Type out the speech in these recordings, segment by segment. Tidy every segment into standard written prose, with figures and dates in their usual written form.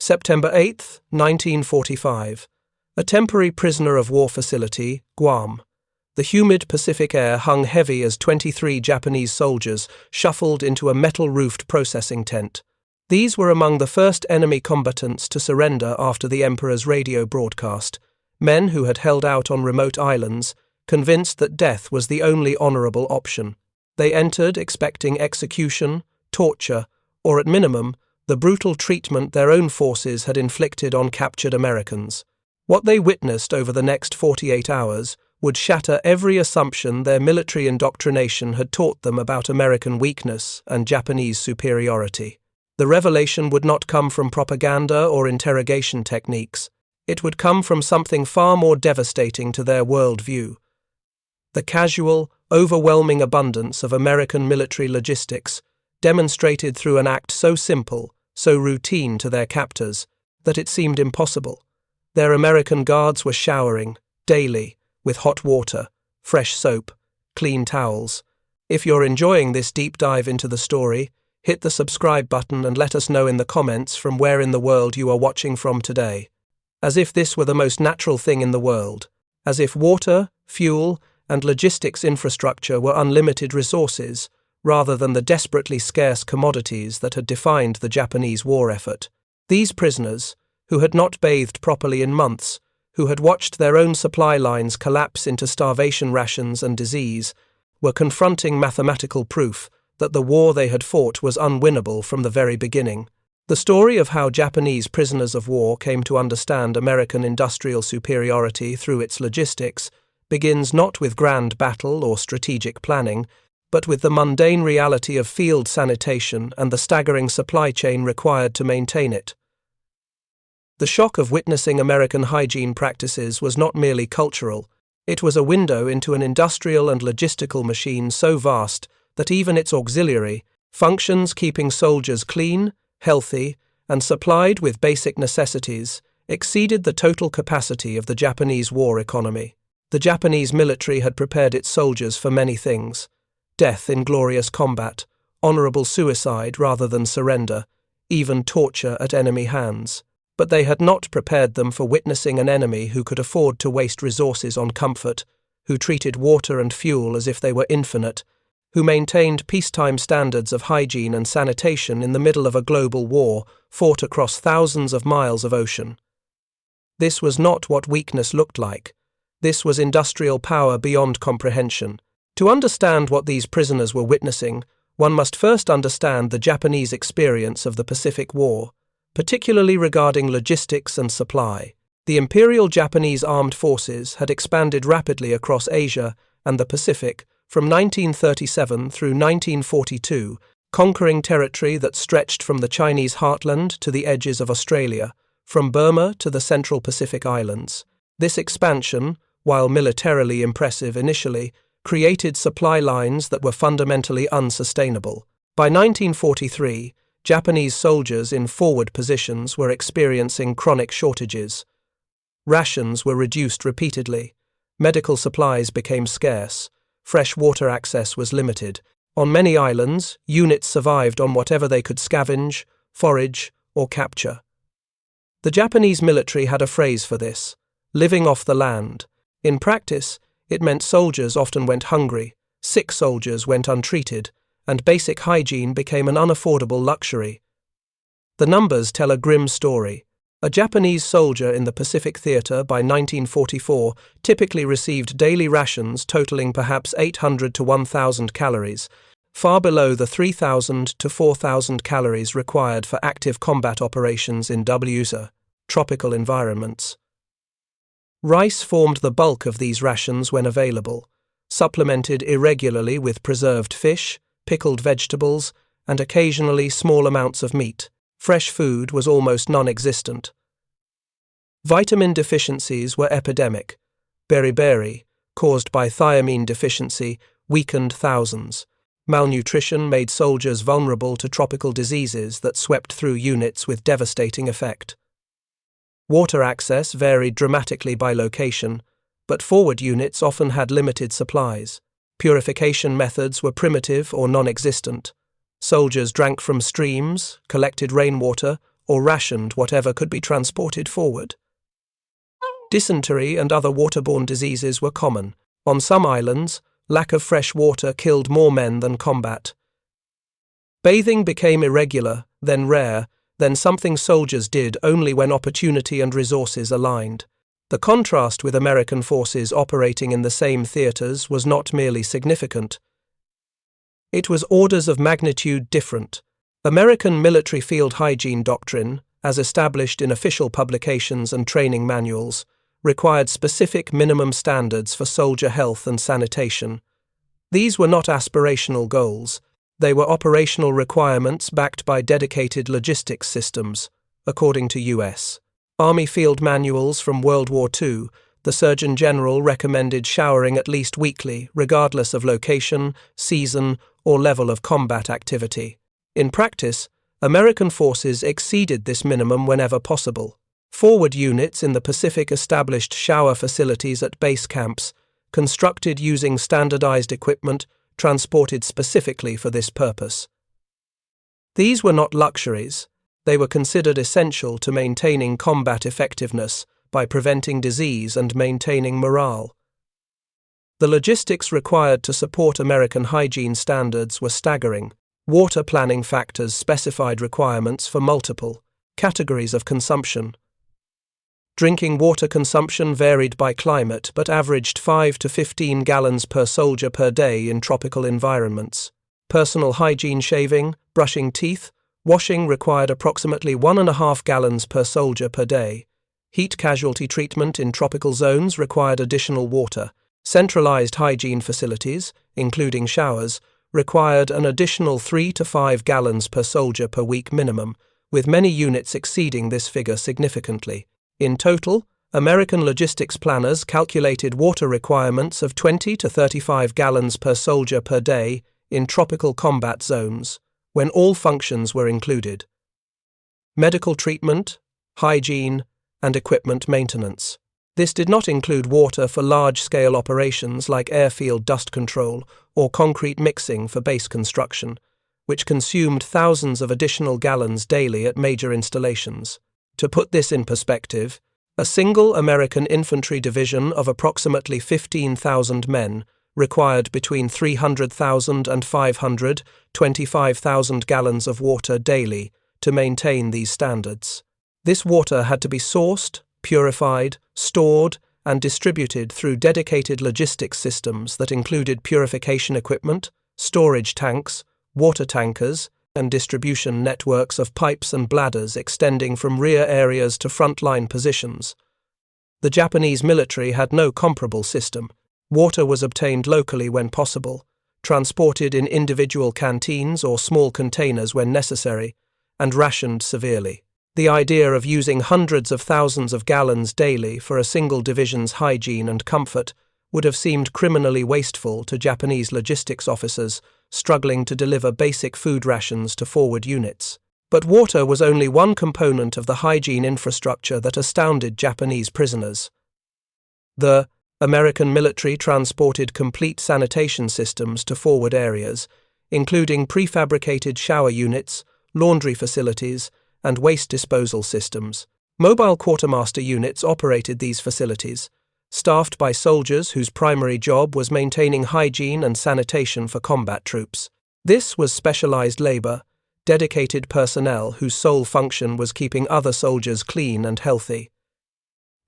September 8, 1945. A temporary prisoner of war facility, Guam. The humid Pacific air hung heavy as 23 Japanese soldiers shuffled into a metal-roofed processing tent. These were among the first enemy combatants to surrender after the Emperor's radio broadcast, men who had held out on remote islands, convinced that death was the only honorable option. They entered expecting execution, torture, or at minimum, the brutal treatment their own forces had inflicted on captured Americans. What they witnessed over the next 48 hours would shatter every assumption their military indoctrination had taught them about American weakness and Japanese superiority. The revelation would not come from propaganda or interrogation techniques. It would come from something far more devastating to their worldview. The casual, overwhelming abundance of American military logistics, demonstrated through an act so simple, so routine to their captors, that it seemed impossible. Their American guards were showering, daily, with hot water, fresh soap, clean towels. If you're enjoying this deep dive into the story, hit the subscribe button and let us know in the comments from where in the world you are watching from today. As if this were the most natural thing in the world. As if water, fuel, and logistics infrastructure were unlimited resources, rather than the desperately scarce commodities that had defined the Japanese war effort. These prisoners, who had not bathed properly in months, who had watched their own supply lines collapse into starvation rations and disease, were confronting mathematical proof that the war they had fought was unwinnable from the very beginning. The story of how Japanese prisoners of war came to understand American industrial superiority through its logistics begins not with grand battle or strategic planning, but with the mundane reality of field sanitation and the staggering supply chain required to maintain it. The shock of witnessing American hygiene practices was not merely cultural, it was a window into an industrial and logistical machine so vast that even its auxiliary, functions keeping soldiers clean, healthy, and supplied with basic necessities, exceeded the total capacity of the Japanese war economy. The Japanese military had prepared its soldiers for many things: death in glorious combat, honorable suicide rather than surrender, even torture at enemy hands. But they had not prepared them for witnessing an enemy who could afford to waste resources on comfort, who treated water and fuel as if they were infinite, who maintained peacetime standards of hygiene and sanitation in the middle of a global war fought across thousands of miles of ocean. This was not what weakness looked like. This was industrial power beyond comprehension. To understand what these prisoners were witnessing, one must first understand the Japanese experience of the Pacific War, particularly regarding logistics and supply. The Imperial Japanese Armed Forces had expanded rapidly across Asia and the Pacific from 1937 through 1942, conquering territory that stretched from the Chinese heartland to the edges of Australia, from Burma to the Central Pacific Islands. This expansion, while militarily impressive initially, created supply lines that were fundamentally unsustainable. By 1943, Japanese soldiers in forward positions were experiencing chronic shortages. Rations were reduced repeatedly. Medical supplies became scarce. Fresh water access was limited. On many islands, units survived on whatever they could scavenge, forage, or capture. The Japanese military had a phrase for this: living off the land. In practice, it meant soldiers often went hungry, sick soldiers went untreated, and basic hygiene became an unaffordable luxury. The numbers tell a grim story. A Japanese soldier in the Pacific Theater by 1944 typically received daily rations totaling perhaps 800 to 1,000 calories, far below the 3,000 to 4,000 calories required for active combat operations in WWII, tropical environments. Rice formed the bulk of these rations when available, supplemented irregularly with preserved fish, pickled vegetables, and occasionally small amounts of meat. Fresh food was almost non-existent. Vitamin deficiencies were epidemic. Beriberi, caused by thiamine deficiency, weakened thousands. Malnutrition made soldiers vulnerable to tropical diseases that swept through units with devastating effect. Water access varied dramatically by location, but forward units often had limited supplies. Purification methods were primitive or non-existent. Soldiers drank from streams, collected rainwater, or rationed whatever could be transported forward. Dysentery and other waterborne diseases were common. On some islands, lack of fresh water killed more men than combat. Bathing became irregular, then rare, then something soldiers did only when opportunity and resources aligned. The contrast with American forces operating in the same theaters was not merely significant. It was orders of magnitude different. American military field hygiene doctrine, as established in official publications and training manuals, required specific minimum standards for soldier health and sanitation. These were not aspirational goals. They were operational requirements backed by dedicated logistics systems, according to U.S. Army field manuals from World War II. The Surgeon General recommended showering at least weekly, regardless of location, season, or level of combat activity. In practice, American forces exceeded this minimum whenever possible. Forward units in the Pacific established shower facilities at base camps, constructed using standardized equipment transported specifically for this purpose. These were not luxuries. They were considered essential to maintaining combat effectiveness by preventing disease and maintaining morale. The logistics required to support American hygiene standards were staggering. Water planning factors specified requirements for multiple categories of consumption. Drinking water consumption varied by climate but averaged 5 to 15 gallons per soldier per day in tropical environments. Personal hygiene, shaving, brushing teeth, washing required approximately 1.5 gallons per soldier per day. Heat casualty treatment in tropical zones required additional water. Centralized hygiene facilities, including showers, required an additional 3 to 5 gallons per soldier per week minimum, with many units exceeding this figure significantly. In total, American logistics planners calculated water requirements of 20 to 35 gallons per soldier per day in tropical combat zones, when all functions were included: medical treatment, hygiene, and equipment maintenance. This did not include water for large-scale operations like airfield dust control or concrete mixing for base construction, which consumed thousands of additional gallons daily at major installations. To put this in perspective, a single American infantry division of approximately 15,000 men required between 300,000 and 525,000 gallons of water daily to maintain these standards. This water had to be sourced, purified, stored, and distributed through dedicated logistics systems that included purification equipment, storage tanks, water tankers, and distribution networks of pipes and bladders extending from rear areas to frontline positions. The Japanese military had no comparable system. Water was obtained locally when possible, transported in individual canteens or small containers when necessary, and rationed severely. The idea of using hundreds of thousands of gallons daily for a single division's hygiene and comfort would have seemed criminally wasteful to Japanese logistics officers struggling to deliver basic food rations to forward units. But water was only one component of the hygiene infrastructure that astounded Japanese prisoners. The American military transported complete sanitation systems to forward areas, including prefabricated shower units, laundry facilities, and waste disposal systems. Mobile quartermaster units operated these facilities, staffed by soldiers whose primary job was maintaining hygiene and sanitation for combat troops. This was specialized labor, dedicated personnel whose sole function was keeping other soldiers clean and healthy.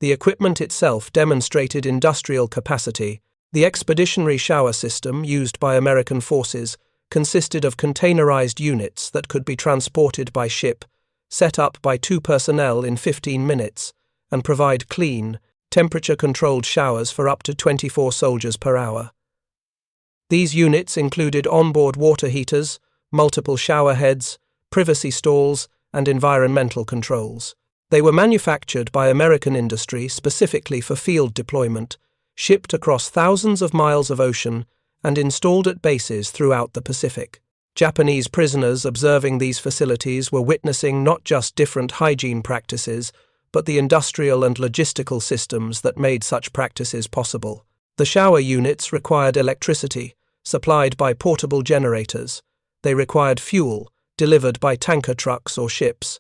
The equipment itself demonstrated industrial capacity. The expeditionary shower system used by American forces consisted of containerized units that could be transported by ship, set up by 2 personnel in 15 minutes, and provide clean, temperature-controlled showers for up to 24 soldiers per hour. These units included onboard water heaters, multiple shower heads, privacy stalls, and environmental controls. They were manufactured by American industry specifically for field deployment, shipped across thousands of miles of ocean, and installed at bases throughout the Pacific. Japanese prisoners observing these facilities were witnessing not just different hygiene practices, but the industrial and logistical systems that made such practices possible. The shower units required electricity, supplied by portable generators. They required fuel, delivered by tanker trucks or ships.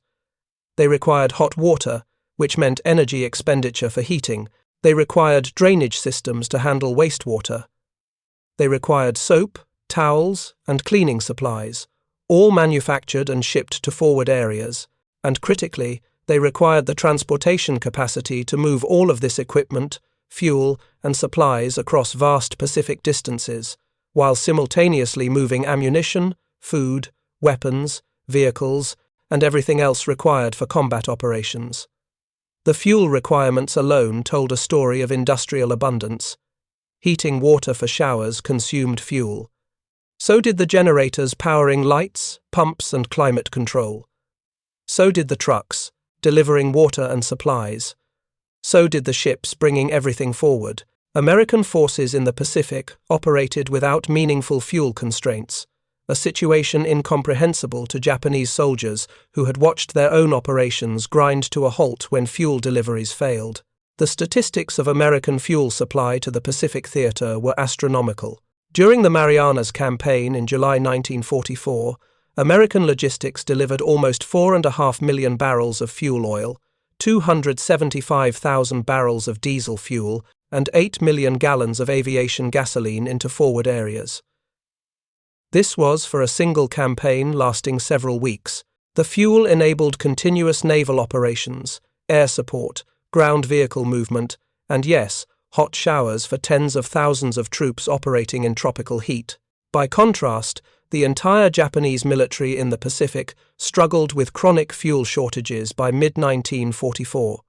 They required hot water, which meant energy expenditure for heating. They required drainage systems to handle wastewater. They required soap, towels, and cleaning supplies, all manufactured and shipped to forward areas. And critically, they required the transportation capacity to move all of this equipment, fuel, and supplies across vast Pacific distances, while simultaneously moving ammunition, food, weapons, vehicles, and everything else required for combat operations. The fuel requirements alone told a story of industrial abundance. Heating water for showers consumed fuel. So did the generators powering lights, pumps, and climate control. So did the trucks, delivering water and supplies. So did the ships bringing everything forward. American forces in the Pacific operated without meaningful fuel constraints, a situation incomprehensible to Japanese soldiers who had watched their own operations grind to a halt when fuel deliveries failed. The statistics of American fuel supply to the Pacific theater were astronomical. During the Marianas Campaign in July 1944, American logistics delivered almost 4.5 million barrels of fuel oil, 275,000 barrels of diesel fuel, and 8 million gallons of aviation gasoline into forward areas. This was for a single campaign lasting several weeks. The fuel enabled continuous naval operations, air support, ground vehicle movement, and yes, hot showers for tens of thousands of troops operating in tropical heat. By contrast, the entire Japanese military in the Pacific struggled with chronic fuel shortages by mid-1944.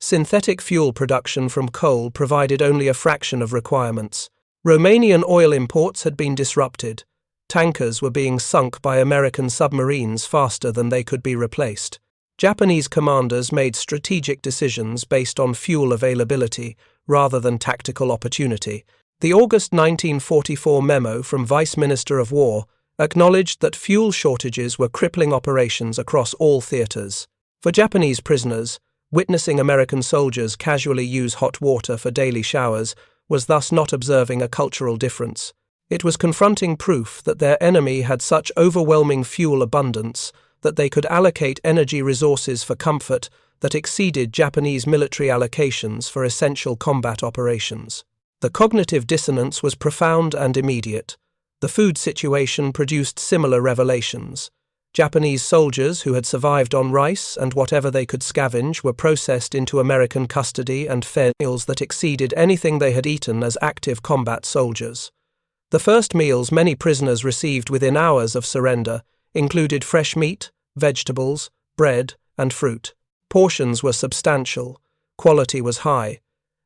Synthetic fuel production from coal provided only a fraction of requirements. Romanian oil imports had been disrupted. Tankers were being sunk by American submarines faster than they could be replaced. Japanese commanders made strategic decisions based on fuel availability rather than tactical opportunity. The August 1944 memo from Vice Minister of War acknowledged that fuel shortages were crippling operations across all theaters. For Japanese prisoners, witnessing American soldiers casually use hot water for daily showers was thus not observing a cultural difference. It was confronting proof that their enemy had such overwhelming fuel abundance that they could allocate energy resources for comfort that exceeded Japanese military allocations for essential combat operations. The cognitive dissonance was profound and immediate. The food situation produced similar revelations. Japanese soldiers who had survived on rice and whatever they could scavenge were processed into American custody and fed meals that exceeded anything they had eaten as active combat soldiers. The first meals many prisoners received within hours of surrender included fresh meat, vegetables, bread, and fruit. Portions were substantial, quality was high,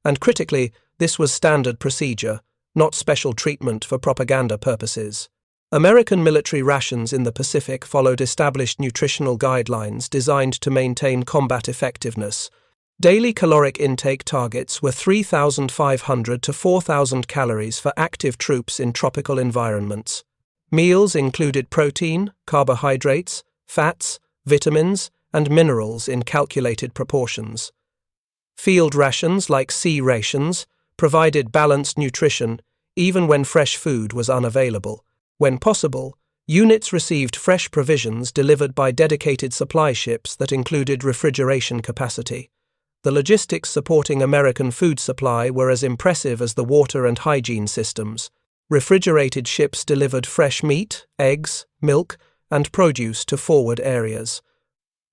and critically, this was standard procedure, not special treatment for propaganda purposes. American military rations in the Pacific followed established nutritional guidelines designed to maintain combat effectiveness. Daily caloric intake targets were 3,500 to 4,000 calories for active troops in tropical environments. Meals included protein, carbohydrates, fats, vitamins, and minerals in calculated proportions. Field rations, like sea rations, provided balanced nutrition even when fresh food was unavailable. When possible, units received fresh provisions delivered by dedicated supply ships that included refrigeration capacity. The logistics supporting American food supply were as impressive as the water and hygiene systems. Refrigerated ships delivered fresh meat, eggs, milk, and produce to forward areas.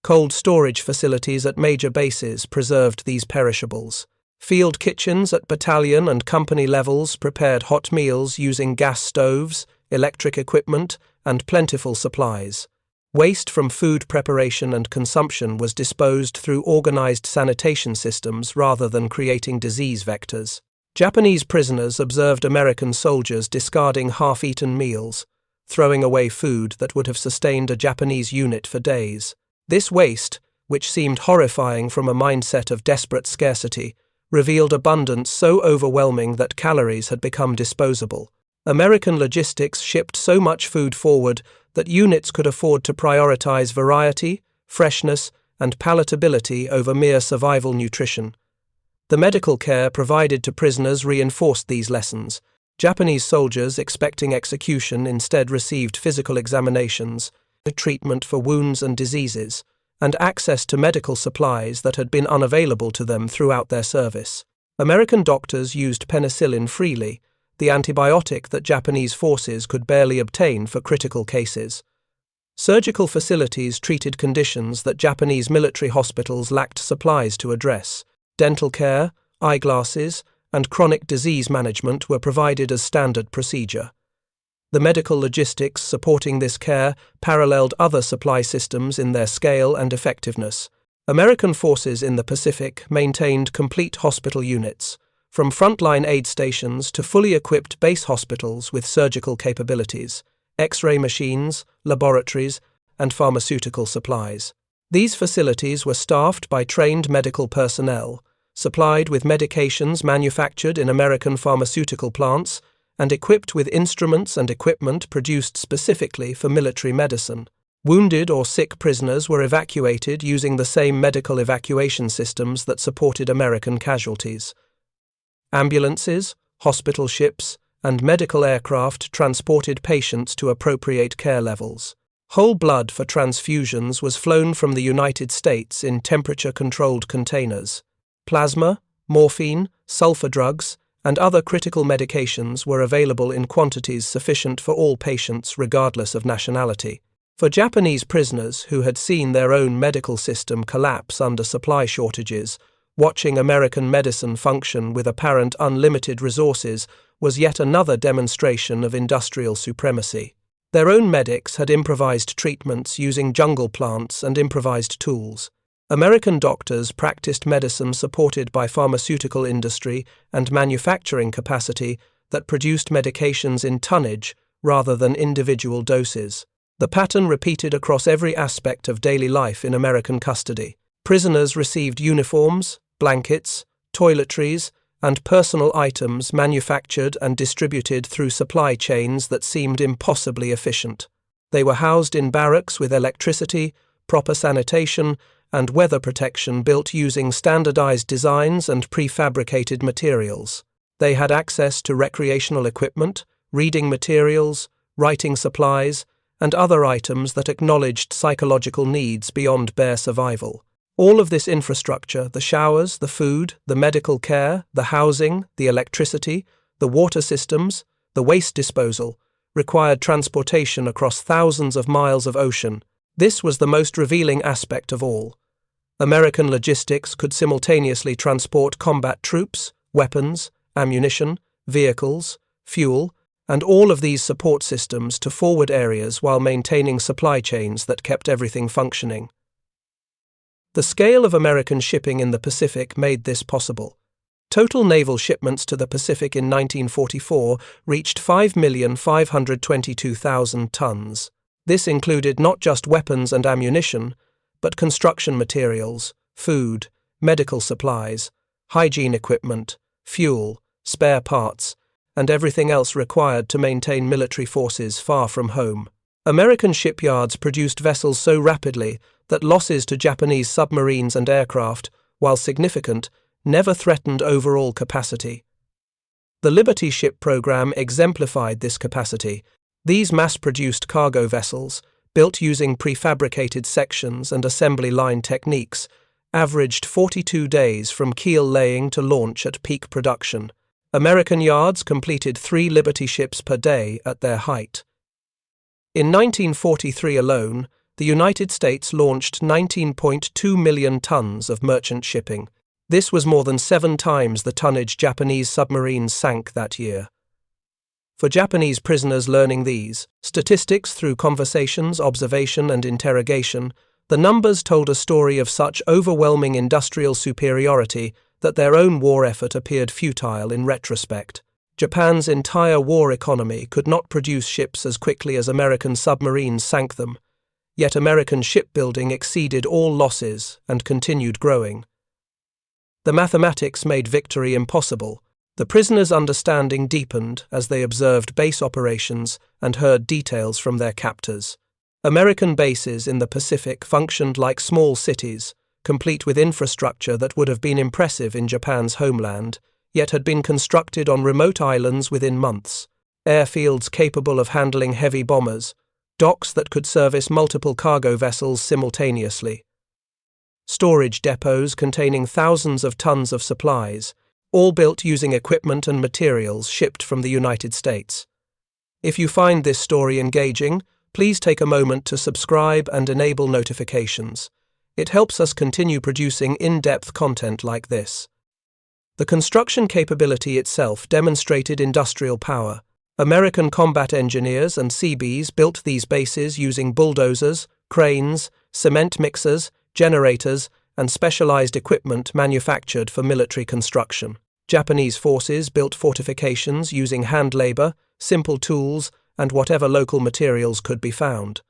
Cold storage facilities at major bases preserved these perishables. Field kitchens at battalion and company levels prepared hot meals using gas stoves, electric equipment, and plentiful supplies. Waste from food preparation and consumption was disposed through organized sanitation systems rather than creating disease vectors. Japanese prisoners observed American soldiers discarding half-eaten meals, throwing away food that would have sustained a Japanese unit for days. This waste, which seemed horrifying from a mindset of desperate scarcity, revealed abundance so overwhelming that calories had become disposable. American logistics shipped so much food forward that units could afford to prioritize variety, freshness, and palatability over mere survival nutrition. The medical care provided to prisoners reinforced these lessons. Japanese soldiers expecting execution instead received physical examinations, treatment for wounds and diseases, and access to medical supplies that had been unavailable to them throughout their service. American doctors used penicillin freely, the antibiotic that Japanese forces could barely obtain for critical cases. Surgical facilities treated conditions that Japanese military hospitals lacked supplies to address. Dental care, eyeglasses, and chronic disease management were provided as standard procedure. The medical logistics supporting this care paralleled other supply systems in their scale and effectiveness. American forces in the Pacific maintained complete hospital units, from frontline aid stations to fully equipped base hospitals with surgical capabilities, X-ray machines, laboratories, and pharmaceutical supplies. These facilities were staffed by trained medical personnel, supplied with medications manufactured in American pharmaceutical plants, and equipped with instruments and equipment produced specifically for military medicine. Wounded or sick prisoners were evacuated using the same medical evacuation systems that supported American casualties. Ambulances, hospital ships, and medical aircraft transported patients to appropriate care levels. Whole blood for transfusions was flown from the United States in temperature-controlled containers. Plasma, morphine, sulfur drugs, and other critical medications were available in quantities sufficient for all patients regardless of nationality. For Japanese prisoners who had seen their own medical system collapse under supply shortages, watching American medicine function with apparent unlimited resources was yet another demonstration of industrial supremacy. Their own medics had improvised treatments using jungle plants and improvised tools. American doctors practiced medicine supported by pharmaceutical industry and manufacturing capacity that produced medications in tonnage rather than individual doses. The pattern repeated across every aspect of daily life in American custody. Prisoners received uniforms, blankets, toiletries, and personal items manufactured and distributed through supply chains that seemed impossibly efficient. They were housed in barracks with electricity, proper sanitation, and weather protection built using standardized designs and prefabricated materials. They had access to recreational equipment, reading materials, writing supplies, and other items that acknowledged psychological needs beyond bare survival. All of this infrastructure, the showers, the food, the medical care, the housing, the electricity, the water systems, the waste disposal, required transportation across thousands of miles of ocean. This was the most revealing aspect of all. American logistics could simultaneously transport combat troops, weapons, ammunition, vehicles, fuel, and all of these support systems to forward areas while maintaining supply chains that kept everything functioning. The scale of American shipping in the Pacific made this possible. Total naval shipments to the Pacific in 1944 reached 5,522,000 tons. This included not just weapons and ammunition, but construction materials, food, medical supplies, hygiene equipment, fuel, spare parts, and everything else required to maintain military forces far from home. American shipyards produced vessels so rapidly that losses to Japanese submarines and aircraft, while significant, never threatened overall capacity. The Liberty ship program exemplified this capacity. These mass-produced cargo vessels, built using prefabricated sections and assembly line techniques, averaged 42 days from keel laying to launch at peak production. American yards completed 3 Liberty ships per day at their height. In 1943 alone, the United States launched 19.2 million tons of merchant shipping. This was more than 7 times the tonnage Japanese submarines sank that year. For Japanese prisoners learning these statistics through conversations, observation, and interrogation, the numbers told a story of such overwhelming industrial superiority that their own war effort appeared futile in retrospect. Japan's entire war economy could not produce ships as quickly as American submarines sank them, yet American shipbuilding exceeded all losses and continued growing. The mathematics made victory impossible. The prisoners' understanding deepened as they observed base operations and heard details from their captors. American bases in the Pacific functioned like small cities, complete with infrastructure that would have been impressive in Japan's homeland, yet had been constructed on remote islands within months. Airfields capable of handling heavy bombers, docks that could service multiple cargo vessels simultaneously. storage depots containing thousands of tons of supplies, all built using equipment and materials shipped from the United States. If you find this story engaging, please take a moment to subscribe and enable notifications. It helps us continue producing in-depth content like this. The construction capability itself demonstrated industrial power. American combat engineers and Seabees built these bases using bulldozers, cranes, cement mixers, generators, and specialized equipment manufactured for military construction. Japanese forces built fortifications using hand labor, simple tools, and whatever local materials could be found.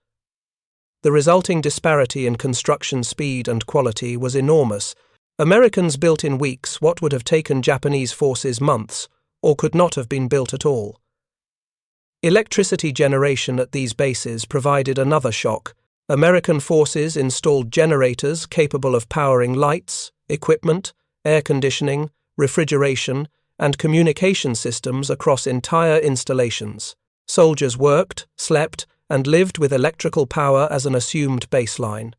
The resulting disparity in construction speed and quality was enormous. Americans built in weeks what would have taken Japanese forces months, or could not have been built at all. Electricity generation at these bases provided another shock. American forces installed generators capable of powering lights, equipment, air conditioning, refrigeration, and communication systems across entire installations. Soldiers worked, slept, and lived with electrical power as an assumed baseline.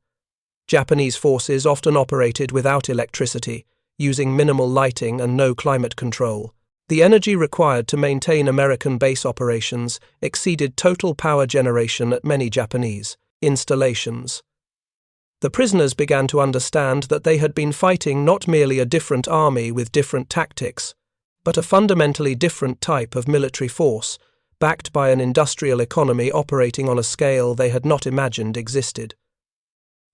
Japanese forces often operated without electricity, using minimal lighting and no climate control. The energy required to maintain American base operations exceeded total power generation at many Japanese installations. The prisoners began to understand that they had been fighting not merely a different army with different tactics, but a fundamentally different type of military force, backed by an industrial economy operating on a scale they had not imagined existed.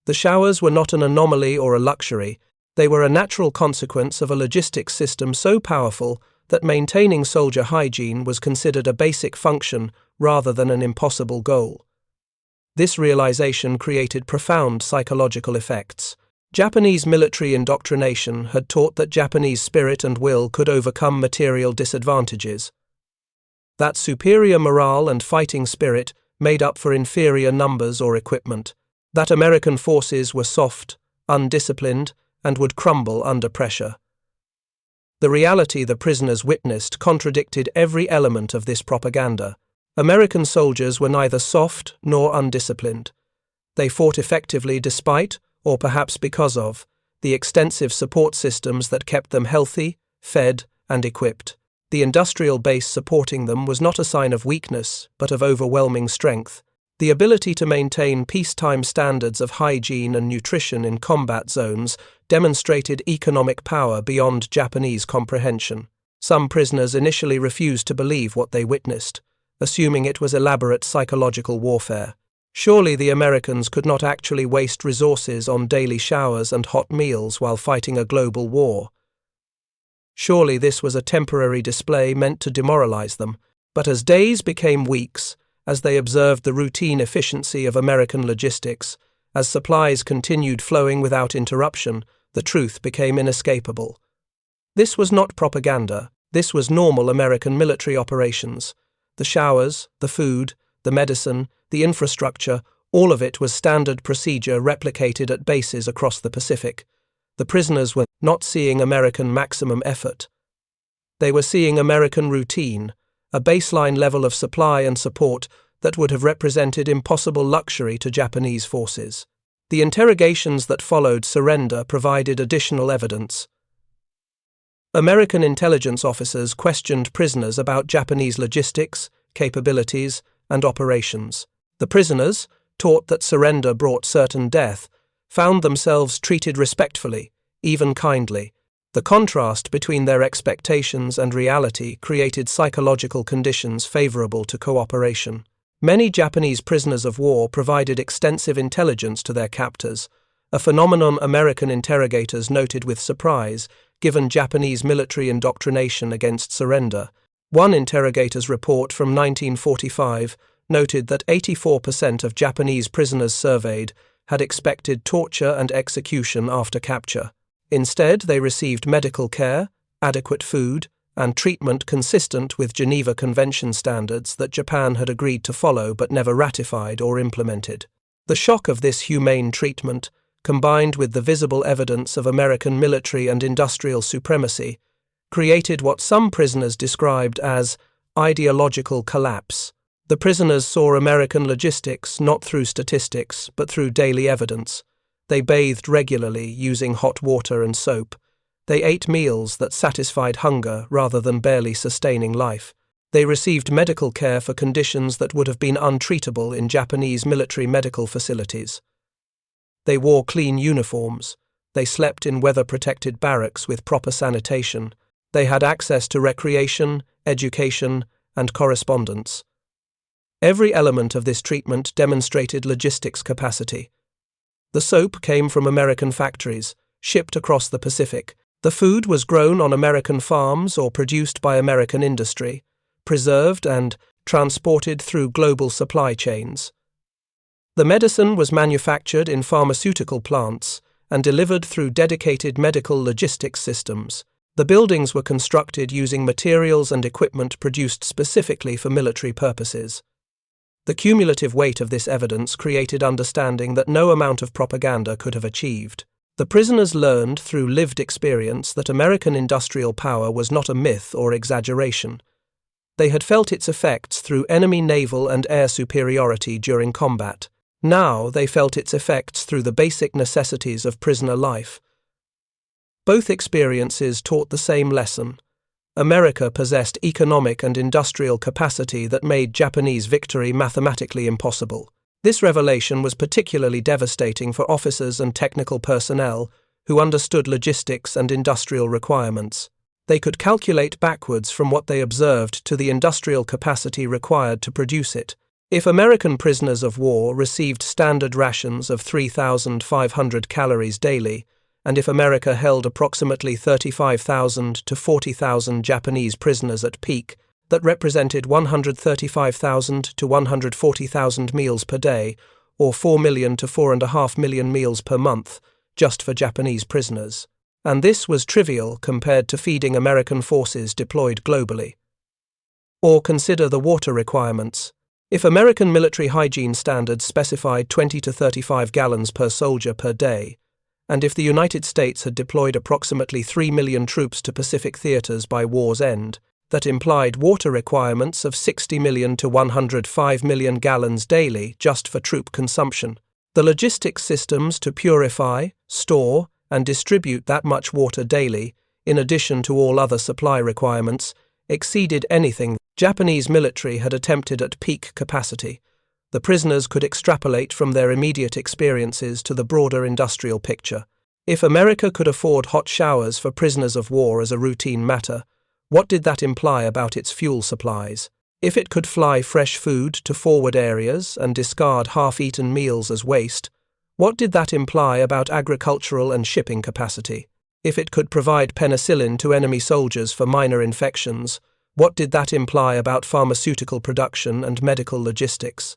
The showers were not an anomaly or a luxury, they were a natural consequence of a logistics system so powerful that maintaining soldier hygiene was considered a basic function rather than an impossible goal. This realization created profound psychological effects. Japanese military indoctrination had taught that Japanese spirit and will could overcome material disadvantages. That superior morale and fighting spirit made up for inferior numbers or equipment. That American forces were soft, undisciplined, and would crumble under pressure. The reality the prisoners witnessed contradicted every element of this propaganda. American soldiers were neither soft nor undisciplined. They fought effectively despite, or perhaps because of, the extensive support systems that kept them healthy, fed, and equipped. The industrial base supporting them was not a sign of weakness, but of overwhelming strength. The ability to maintain peacetime standards of hygiene and nutrition in combat zones demonstrated economic power beyond Japanese comprehension. Some prisoners initially refused to believe what they witnessed, assuming it was elaborate psychological warfare. Surely the Americans could not actually waste resources on daily showers and hot meals while fighting a global war. Surely this was a temporary display meant to demoralize them. But as days became weeks, as they observed the routine efficiency of American logistics, as supplies continued flowing without interruption, the truth became inescapable. This was not propaganda, this was normal American military operations. The showers, the food, the medicine, the infrastructure, all of it was standard procedure replicated at bases across the Pacific. The prisoners were not seeing American maximum effort. They were seeing American routine, a baseline level of supply and support that would have represented impossible luxury to Japanese forces. The interrogations that followed surrender provided additional evidence. American intelligence officers questioned prisoners about Japanese logistics, capabilities, and operations. The prisoners, taught that surrender brought certain death, found themselves treated respectfully, even kindly. The contrast between their expectations and reality created psychological conditions favorable to cooperation. Many Japanese prisoners of war provided extensive intelligence to their captors, a phenomenon American interrogators noted with surprise, given Japanese military indoctrination against surrender. One interrogator's report from 1945 noted that 84% of Japanese prisoners surveyed had expected torture and execution after capture. Instead, they received medical care, adequate food, and treatment consistent with Geneva Convention standards that Japan had agreed to follow but never ratified or implemented. The shock of this humane treatment, combined with the visible evidence of American military and industrial supremacy, created what some prisoners described as ideological collapse. The prisoners saw American logistics not through statistics but through daily evidence, They bathed regularly using hot water and soap. They ate meals that satisfied hunger rather than barely sustaining life. They received medical care for conditions that would have been untreatable in Japanese military medical facilities. They wore clean uniforms. They slept in weather-protected barracks with proper sanitation. They had access to recreation, education, and correspondence. Every element of this treatment demonstrated logistics capacity. The soap came from American factories, shipped across the Pacific. The food was grown on American farms or produced by American industry, preserved and transported through global supply chains. The medicine was manufactured in pharmaceutical plants and delivered through dedicated medical logistics systems. The buildings were constructed using materials and equipment produced specifically for military purposes. The cumulative weight of this evidence created understanding that no amount of propaganda could have achieved. The prisoners learned through lived experience that American industrial power was not a myth or exaggeration. They had felt its effects through enemy naval and air superiority during combat. Now they felt its effects through the basic necessities of prisoner life. Both experiences taught the same lesson. America possessed economic and industrial capacity that made Japanese victory mathematically impossible. This revelation was particularly devastating for officers and technical personnel who understood logistics and industrial requirements. They could calculate backwards from what they observed to the industrial capacity required to produce it. If American prisoners of war received standard rations of 3,500 calories daily, and if America held approximately 35,000 to 40,000 Japanese prisoners at peak, that represented 135,000 to 140,000 meals per day, or 4 million to 4.5 million meals per month, just for Japanese prisoners. And this was trivial compared to feeding American forces deployed globally. Or consider the water requirements. If American military hygiene standards specified 20 to 35 gallons per soldier per day, and if the United States had deployed approximately 3 million troops to Pacific theaters by war's end, that implied water requirements of 60 million to 105 million gallons daily just for troop consumption. The logistics systems to purify, store, and distribute that much water daily, in addition to all other supply requirements, exceeded anything Japanese military had attempted at peak capacity. The prisoners could extrapolate from their immediate experiences to the broader industrial picture. If America could afford hot showers for prisoners of war as a routine matter, what did that imply about its fuel supplies? If it could fly fresh food to forward areas and discard half-eaten meals as waste, what did that imply about agricultural and shipping capacity? If it could provide penicillin to enemy soldiers for minor infections, what did that imply about pharmaceutical production and medical logistics?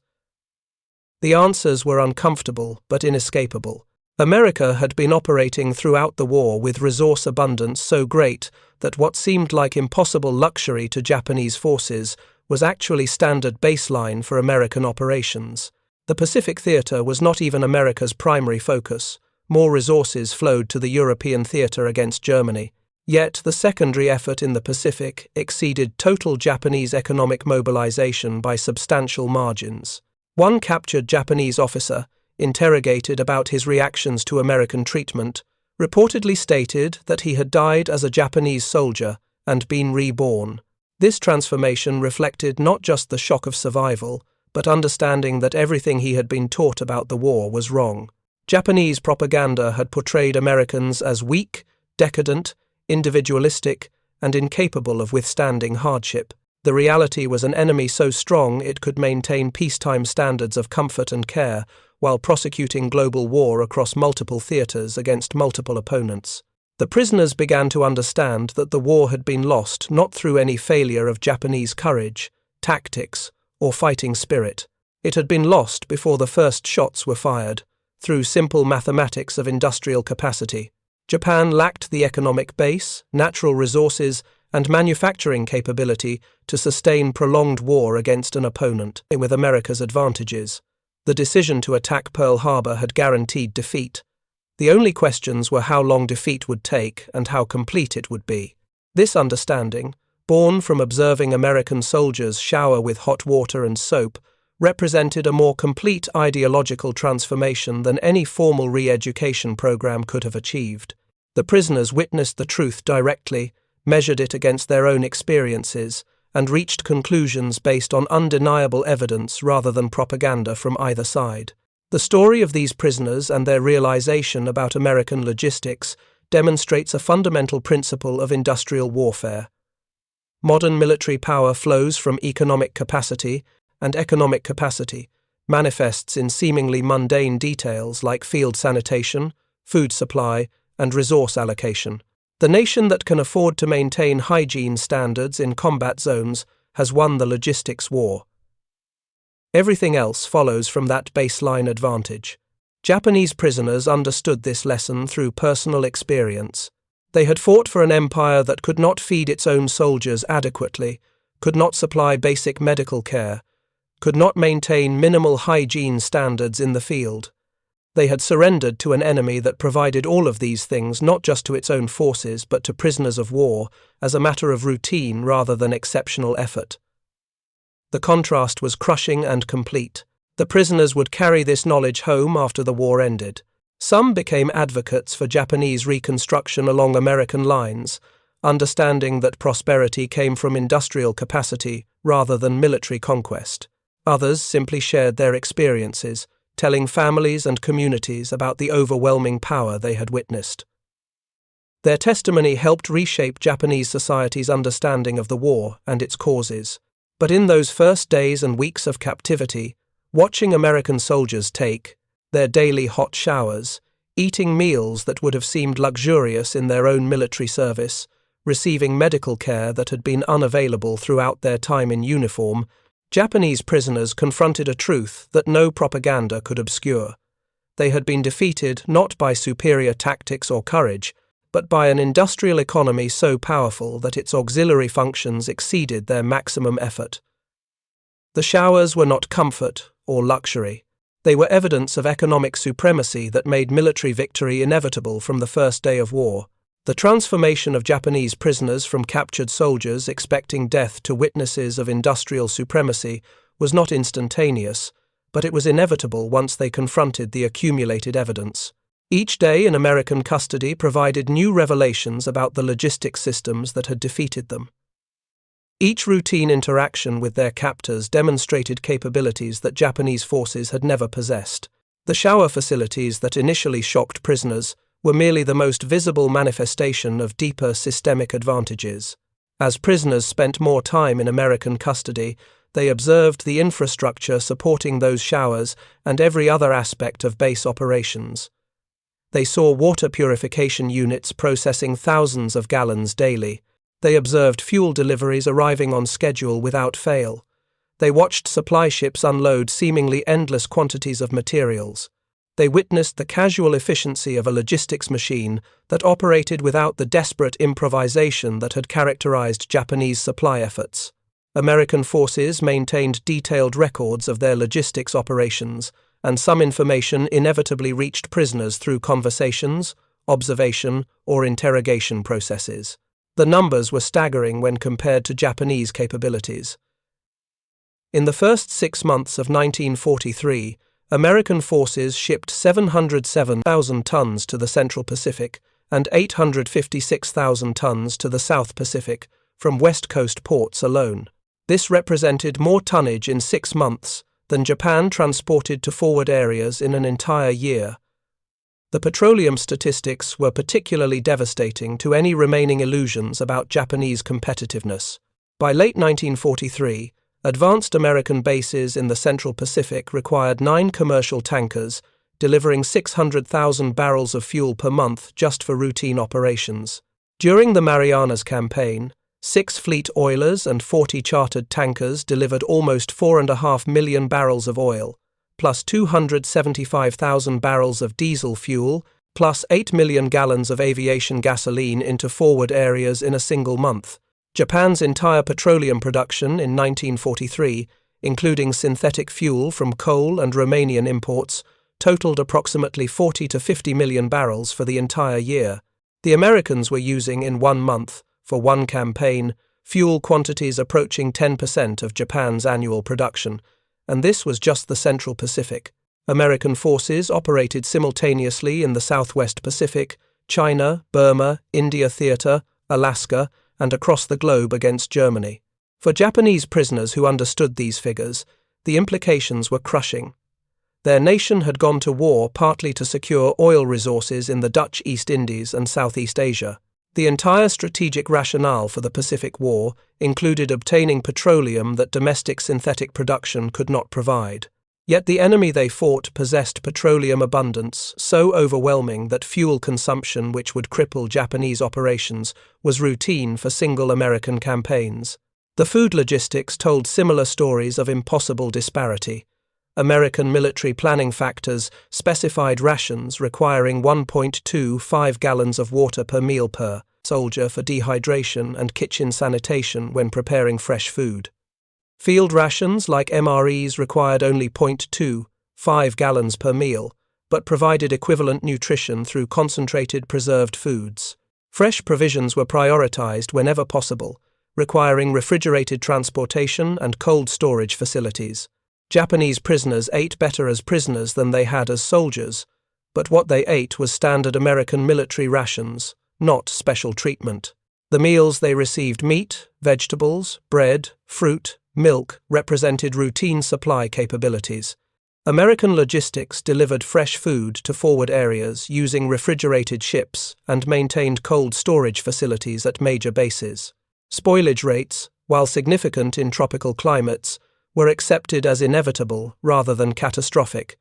The answers were uncomfortable but inescapable. America had been operating throughout the war with resource abundance so great that what seemed like impossible luxury to Japanese forces was actually standard baseline for American operations. The Pacific theater was not even America's primary focus. More resources flowed to the European theater against Germany. Yet the secondary effort in the Pacific exceeded total Japanese economic mobilization by substantial margins. One captured Japanese officer, interrogated about his reactions to American treatment, reportedly stated that he had died as a Japanese soldier and been reborn. This transformation reflected not just the shock of survival, but understanding that everything he had been taught about the war was wrong. Japanese propaganda had portrayed Americans as weak, decadent, individualistic, and incapable of withstanding hardship. The reality was an enemy so strong it could maintain peacetime standards of comfort and care while prosecuting global war across multiple theaters against multiple opponents. The prisoners began to understand that the war had been lost not through any failure of Japanese courage, tactics, or fighting spirit. It had been lost before the first shots were fired, through simple mathematics of industrial capacity. Japan lacked the economic base, natural resources, and manufacturing capability to sustain prolonged war against an opponent with America's advantages. The decision to attack Pearl Harbor had guaranteed defeat. The only questions were how long defeat would take and how complete it would be. This understanding, born from observing American soldiers shower with hot water and soap, represented a more complete ideological transformation than any formal re-education program could have achieved. The prisoners witnessed the truth directly, measured it against their own experiences, and reached conclusions based on undeniable evidence rather than propaganda from either side. The story of these prisoners and their realization about American logistics demonstrates a fundamental principle of industrial warfare. Modern military power flows from economic capacity, and economic capacity manifests in seemingly mundane details like field sanitation, food supply, and resource allocation. The nation that can afford to maintain hygiene standards in combat zones has won the logistics war. Everything else follows from that baseline advantage. Japanese prisoners understood this lesson through personal experience. They had fought for an empire that could not feed its own soldiers adequately, could not supply basic medical care, could not maintain minimal hygiene standards in the field. They had surrendered to an enemy that provided all of these things not just to its own forces but to prisoners of war as a matter of routine rather than exceptional effort. The contrast was crushing and complete. The prisoners would carry this knowledge home after the war ended. Some became advocates for Japanese reconstruction along American lines, understanding that prosperity came from industrial capacity rather than military conquest. Others simply shared their experiences, telling families and communities about the overwhelming power they had witnessed. Their testimony helped reshape Japanese society's understanding of the war and its causes. But in those first days and weeks of captivity, watching American soldiers take their daily hot showers, eating meals that would have seemed luxurious in their own military service, receiving medical care that had been unavailable throughout their time in uniform, Japanese prisoners confronted a truth that no propaganda could obscure. They had been defeated not by superior tactics or courage, but by an industrial economy so powerful that its auxiliary functions exceeded their maximum effort. The showers were not comfort or luxury. They were evidence of economic supremacy that made military victory inevitable from the first day of war. The transformation of Japanese prisoners from captured soldiers expecting death to witnesses of industrial supremacy was not instantaneous, but it was inevitable once they confronted the accumulated evidence. Each day in American custody provided new revelations about the logistics systems that had defeated them. Each routine interaction with their captors demonstrated capabilities that Japanese forces had never possessed. The shower facilities that initially shocked prisoners were merely the most visible manifestation of deeper systemic advantages. As prisoners spent more time in American custody, they observed the infrastructure supporting those showers and every other aspect of base operations. They saw water purification units processing thousands of gallons daily. They observed fuel deliveries arriving on schedule without fail. They watched supply ships unload seemingly endless quantities of materials. They witnessed the casual efficiency of a logistics machine that operated without the desperate improvisation that had characterized Japanese supply efforts. American forces maintained detailed records of their logistics operations, and some information inevitably reached prisoners through conversations, observation, or interrogation processes. The numbers were staggering when compared to Japanese capabilities. In the first 6 months of 1943, American forces shipped 707,000 tons to the Central Pacific and 856,000 tons to the South Pacific from West Coast ports alone. This represented more tonnage in 6 months than Japan transported to forward areas in an entire year. The petroleum statistics were particularly devastating to any remaining illusions about Japanese competitiveness. By late 1943, advanced American bases in the Central Pacific required 9 commercial tankers, delivering 600,000 barrels of fuel per month just for routine operations. During the Marianas Campaign, 6 fleet oilers and 40 chartered tankers delivered almost 4.5 million barrels of oil, plus 275,000 barrels of diesel fuel, plus 8 million gallons of aviation gasoline into forward areas in a single month. Japan's entire petroleum production in 1943, including synthetic fuel from coal and Romanian imports, totaled approximately 40 to 50 million barrels for the entire year. The Americans were using in 1 month, for one campaign, fuel quantities approaching 10% of Japan's annual production, and this was just the Central Pacific. American forces operated simultaneously in the Southwest Pacific, China, Burma, India Theater, Alaska, and across the globe against Germany. For Japanese prisoners who understood these figures, the implications were crushing. Their nation had gone to war partly to secure oil resources in the Dutch East Indies and Southeast Asia. The entire strategic rationale for the Pacific War included obtaining petroleum that domestic synthetic production could not provide. Yet the enemy they fought possessed petroleum abundance so overwhelming that fuel consumption, which would cripple Japanese operations, was routine for single American campaigns. The food logistics told similar stories of impossible disparity. American military planning factors specified rations requiring 1.25 gallons of water per meal per soldier for dehydration and kitchen sanitation when preparing fresh food. Field rations like MREs required only 0.25 gallons per meal, but provided equivalent nutrition through concentrated preserved foods. Fresh provisions were prioritized whenever possible, requiring refrigerated transportation and cold storage facilities. Japanese prisoners ate better as prisoners than they had as soldiers, but what they ate was standard American military rations, not special treatment. The meals they received, meat, vegetables, bread, fruit, milk, represented routine supply capabilities. American logistics delivered fresh food to forward areas using refrigerated ships and maintained cold storage facilities at major bases. Spoilage rates, while significant in tropical climates, were accepted as inevitable rather than catastrophic.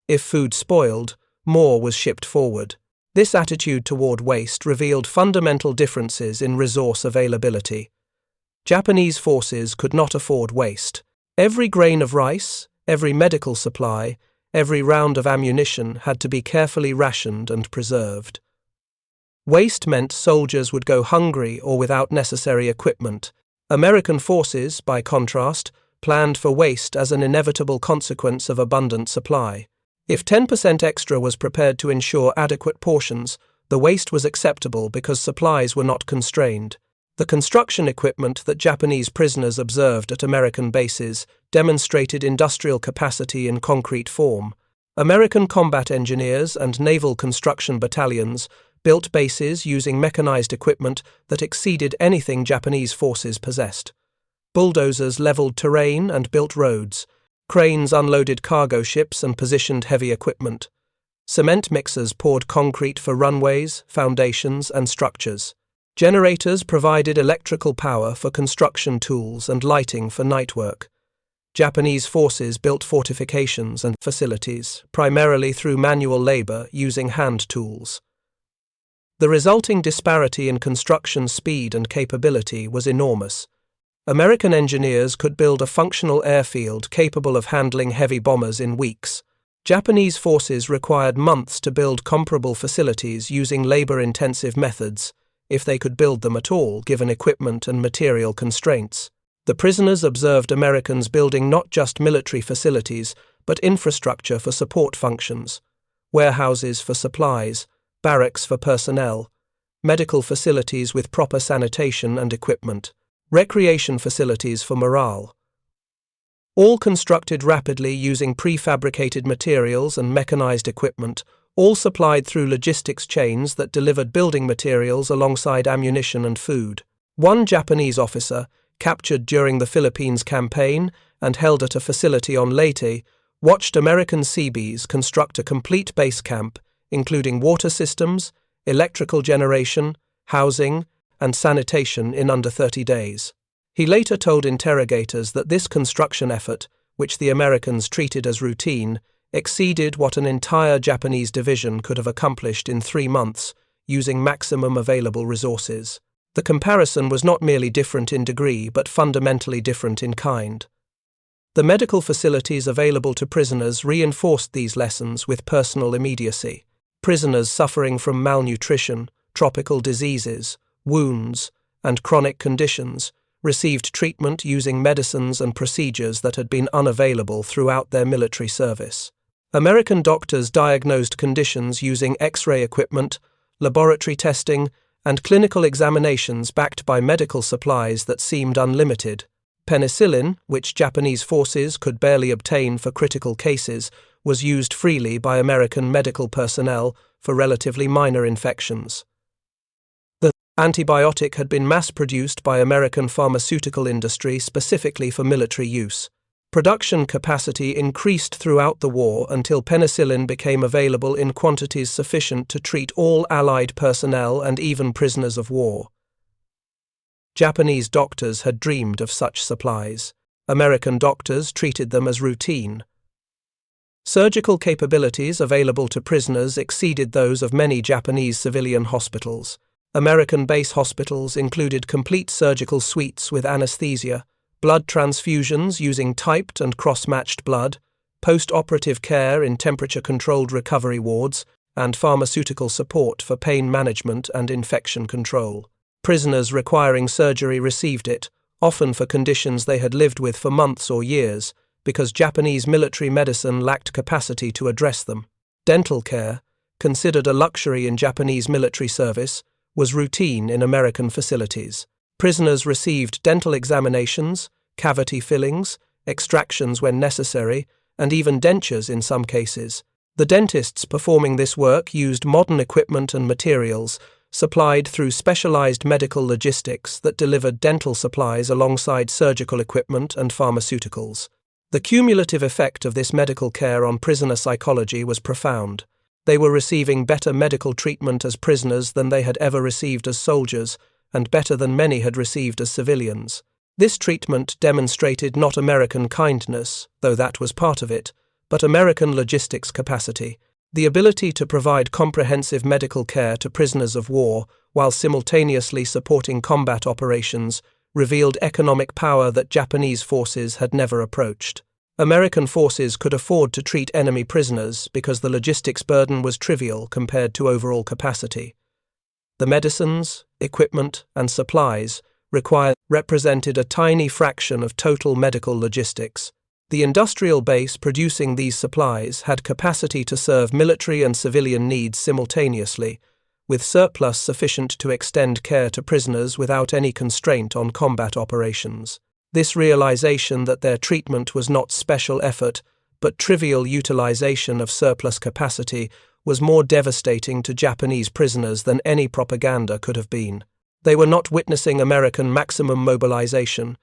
If food spoiled, more was shipped forward. This attitude toward waste revealed fundamental differences in resource availability. Japanese forces could not afford waste. Every grain of rice, every medical supply, every round of ammunition had to be carefully rationed and preserved. Waste meant soldiers would go hungry or without necessary equipment. American forces, by contrast, planned for waste as an inevitable consequence of abundant supply. If 10% extra was prepared to ensure adequate portions, the waste was acceptable because supplies were not constrained. The construction equipment that Japanese prisoners observed at American bases demonstrated industrial capacity in concrete form. American combat engineers and naval construction battalions built bases using mechanized equipment that exceeded anything Japanese forces possessed. Bulldozers leveled terrain and built roads. Cranes unloaded cargo ships and positioned heavy equipment. Cement mixers poured concrete for runways, foundations, and structures. Generators provided electrical power for construction tools and lighting for night work. Japanese forces built fortifications and facilities, primarily through manual labor using hand tools. The resulting disparity in construction speed and capability was enormous. American engineers could build a functional airfield capable of handling heavy bombers in weeks. Japanese forces required months to build comparable facilities using labor-intensive methods, if they could build them at all given equipment and material constraints. The prisoners observed Americans building not just military facilities, but infrastructure for support functions, warehouses for supplies, barracks for personnel, medical facilities with proper sanitation and equipment, recreation facilities for morale. All constructed rapidly using prefabricated materials and mechanized equipment, all supplied through logistics chains that delivered building materials alongside ammunition and food. One Japanese officer, captured during the Philippines campaign and held at a facility on Leyte, watched American Seabees construct a complete base camp, including water systems, electrical generation, housing, and sanitation in under 30 days. He later told interrogators that this construction effort, which the Americans treated as routine, exceeded what an entire Japanese division could have accomplished in 3 months, using maximum available resources. The comparison was not merely different in degree, but fundamentally different in kind. The medical facilities available to prisoners reinforced these lessons with personal immediacy. Prisoners suffering from malnutrition, tropical diseases, wounds, and chronic conditions received treatment using medicines and procedures that had been unavailable throughout their military service. American doctors diagnosed conditions using X-ray equipment, laboratory testing, and clinical examinations backed by medical supplies that seemed unlimited. Penicillin, which Japanese forces could barely obtain for critical cases, was used freely by American medical personnel for relatively minor infections. The antibiotic had been mass-produced by American pharmaceutical industry specifically for military use. Production capacity increased throughout the war until penicillin became available in quantities sufficient to treat all Allied personnel and even prisoners of war. Japanese doctors had dreamed of such supplies. American doctors treated them as routine. Surgical capabilities available to prisoners exceeded those of many Japanese civilian hospitals. American base hospitals included complete surgical suites with anesthesia, blood transfusions using typed and cross-matched blood, post-operative care in temperature-controlled recovery wards, and pharmaceutical support for pain management and infection control. Prisoners requiring surgery received it, often for conditions they had lived with for months or years, because Japanese military medicine lacked capacity to address them. Dental care, considered a luxury in Japanese military service, was routine in American facilities. Prisoners received dental examinations, cavity fillings, extractions when necessary, and even dentures in some cases. The dentists performing this work used modern equipment and materials, supplied through specialized medical logistics that delivered dental supplies alongside surgical equipment and pharmaceuticals. The cumulative effect of this medical care on prisoner psychology was profound. They were receiving better medical treatment as prisoners than they had ever received as soldiers, and better than many had received as civilians. This treatment demonstrated not American kindness, though that was part of it, but American logistics capacity, the ability to provide comprehensive medical care to prisoners of war while simultaneously supporting combat operations revealed economic power that Japanese forces had never approached. American forces could afford to treat enemy prisoners because the logistics burden was trivial compared to overall capacity. The medicines, equipment, and supplies represented a tiny fraction of total medical logistics. The industrial base producing these supplies had capacity to serve military and civilian needs simultaneously, with surplus sufficient to extend care to prisoners without any constraint on combat operations. This realization that their treatment was not special effort, but trivial utilization of surplus capacity was more devastating to Japanese prisoners than any propaganda could have been. They were not witnessing American maximum mobilization.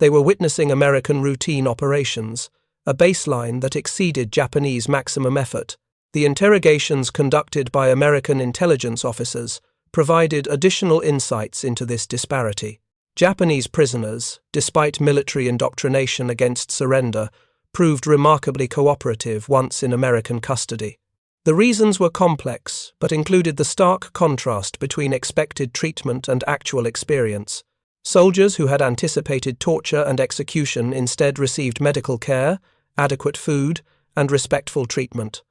They were witnessing American routine operations, a baseline that exceeded Japanese maximum effort. The interrogations conducted by American intelligence officers provided additional insights into this disparity. Japanese prisoners, despite military indoctrination against surrender, proved remarkably cooperative once in American custody. The reasons were complex, but included the stark contrast between expected treatment and actual experience. Soldiers who had anticipated torture and execution instead received medical care, adequate food, and respectful treatment.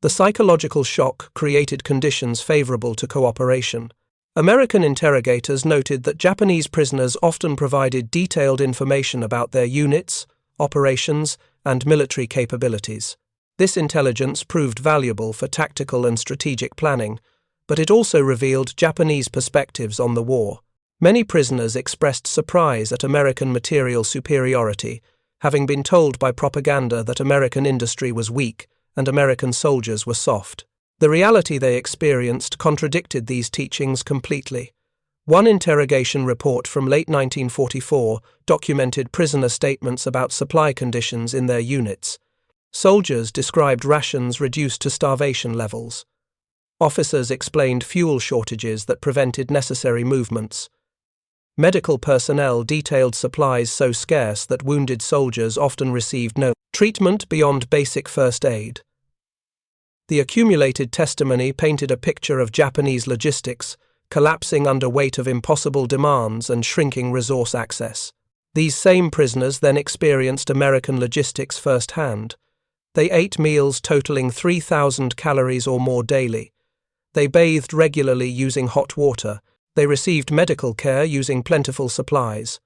The psychological shock created conditions favorable to cooperation. American interrogators noted that Japanese prisoners often provided detailed information about their units, operations, and military capabilities. This intelligence proved valuable for tactical and strategic planning, but it also revealed Japanese perspectives on the war. Many prisoners expressed surprise at American material superiority, having been told by propaganda that American industry was weak and American soldiers were soft. The reality they experienced contradicted these teachings completely. One interrogation report from late 1944 documented prisoner statements about supply conditions in their units. Soldiers described rations reduced to starvation levels. Officers explained fuel shortages that prevented necessary movements. Medical personnel detailed supplies so scarce that wounded soldiers often received no treatment beyond basic first aid. The accumulated testimony painted a picture of Japanese logistics collapsing under weight of impossible demands and shrinking resource access. These same prisoners then experienced American logistics firsthand. They ate meals totaling 3,000 calories or more daily. They bathed regularly using hot water. They received medical care using plentiful supplies.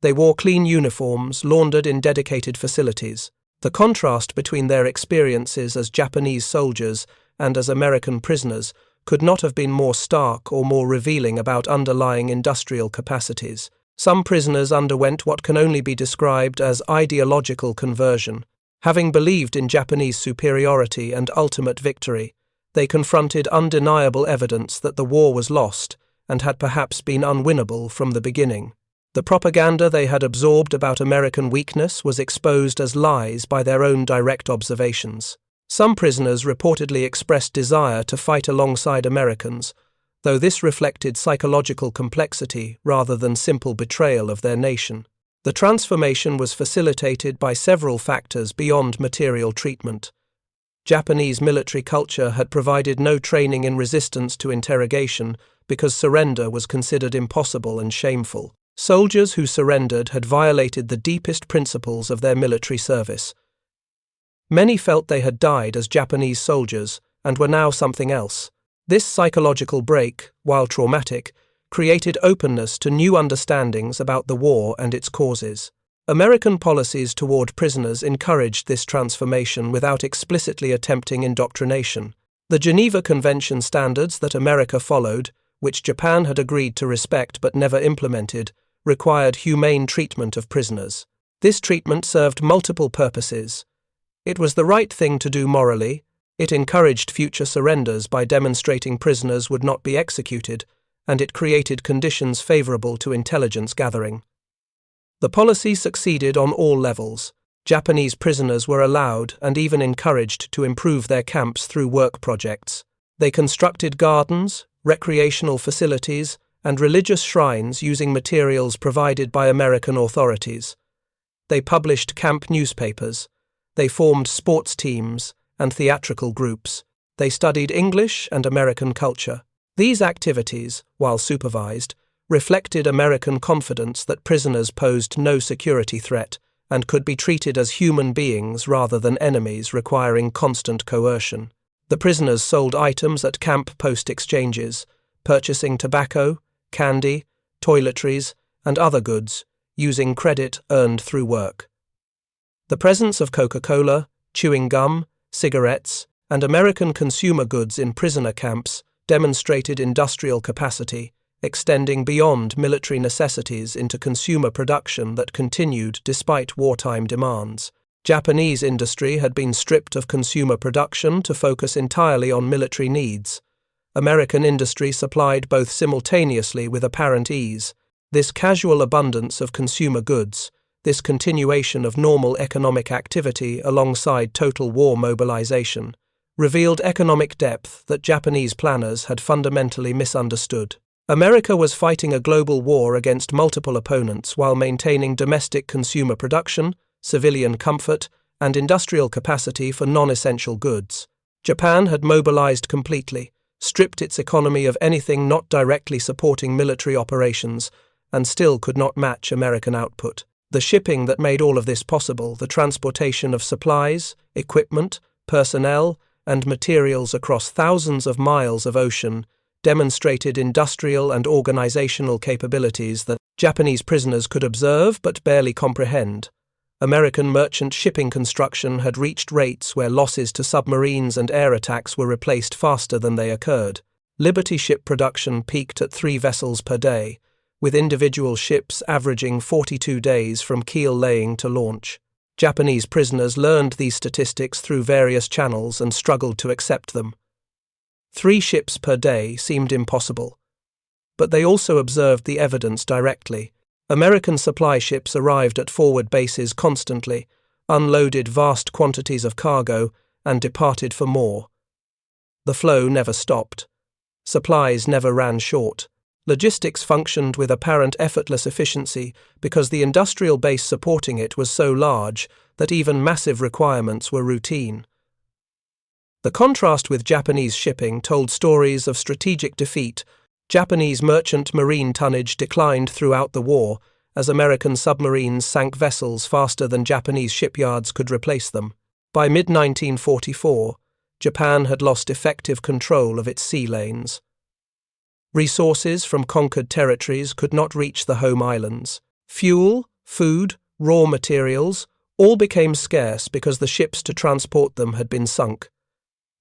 They wore clean uniforms, laundered in dedicated facilities. The contrast between their experiences as Japanese soldiers and as American prisoners could not have been more stark or more revealing about underlying industrial capacities. Some prisoners underwent what can only be described as ideological conversion. Having believed in Japanese superiority and ultimate victory, they confronted undeniable evidence that the war was lost and had perhaps been unwinnable from the beginning. The propaganda they had absorbed about American weakness was exposed as lies by their own direct observations. Some prisoners reportedly expressed desire to fight alongside Americans, though this reflected psychological complexity rather than simple betrayal of their nation. The transformation was facilitated by several factors beyond material treatment. Japanese military culture had provided no training in resistance to interrogation because surrender was considered impossible and shameful. Soldiers who surrendered had violated the deepest principles of their military service. Many felt they had died as Japanese soldiers and were now something else. This psychological break, while traumatic, created openness to new understandings about the war and its causes. American policies toward prisoners encouraged this transformation without explicitly attempting indoctrination. The Geneva Convention standards that America followed, which Japan had agreed to respect but never implemented, required humane treatment of prisoners. This treatment served multiple purposes. It was the right thing to do morally, it encouraged future surrenders by demonstrating prisoners would not be executed, and it created conditions favorable to intelligence gathering. The policy succeeded on all levels. Japanese prisoners were allowed and even encouraged to improve their camps through work projects. They constructed gardens, recreational facilities, and religious shrines using materials provided by American authorities. They published camp newspapers. They formed sports teams and theatrical groups. They studied English and American culture. These activities, while supervised, reflected American confidence that prisoners posed no security threat and could be treated as human beings rather than enemies requiring constant coercion. The prisoners sold items at camp post-exchanges, purchasing tobacco, candy, toiletries, and other goods, using credit earned through work. The presence of Coca-Cola, chewing gum, cigarettes, and American consumer goods in prisoner camps demonstrated industrial capacity, extending beyond military necessities into consumer production that continued despite wartime demands. Japanese industry had been stripped of consumer production to focus entirely on military needs. American industry supplied both simultaneously with apparent ease. This casual abundance of consumer goods, this continuation of normal economic activity alongside total war mobilization, revealed economic depth that Japanese planners had fundamentally misunderstood. America was fighting a global war against multiple opponents while maintaining domestic consumer production, civilian comfort, and industrial capacity for non-essential goods. Japan had mobilized completely, stripped its economy of anything not directly supporting military operations, and still could not match American output. The shipping that made all of this possible, the transportation of supplies, equipment, personnel, and materials across thousands of miles of ocean, demonstrated industrial and organizational capabilities that Japanese prisoners could observe but barely comprehend. American merchant shipping construction had reached rates where losses to submarines and air attacks were replaced faster than they occurred. Liberty ship production peaked at 3 vessels per day, with individual ships averaging 42 days from keel laying to launch. Japanese prisoners learned these statistics through various channels and struggled to accept them. 3 ships per day seemed impossible. But they also observed the evidence directly. American supply ships arrived at forward bases constantly, unloaded vast quantities of cargo, and departed for more. The flow never stopped. Supplies never ran short. Logistics functioned with apparent effortless efficiency because the industrial base supporting it was so large that even massive requirements were routine. The contrast with Japanese shipping told stories of strategic defeat. Japanese merchant marine tonnage declined throughout the war as American submarines sank vessels faster than Japanese shipyards could replace them. By mid-1944, Japan had lost effective control of its sea lanes. Resources from conquered territories could not reach the home islands. Fuel, food, raw materials, all became scarce because the ships to transport them had been sunk.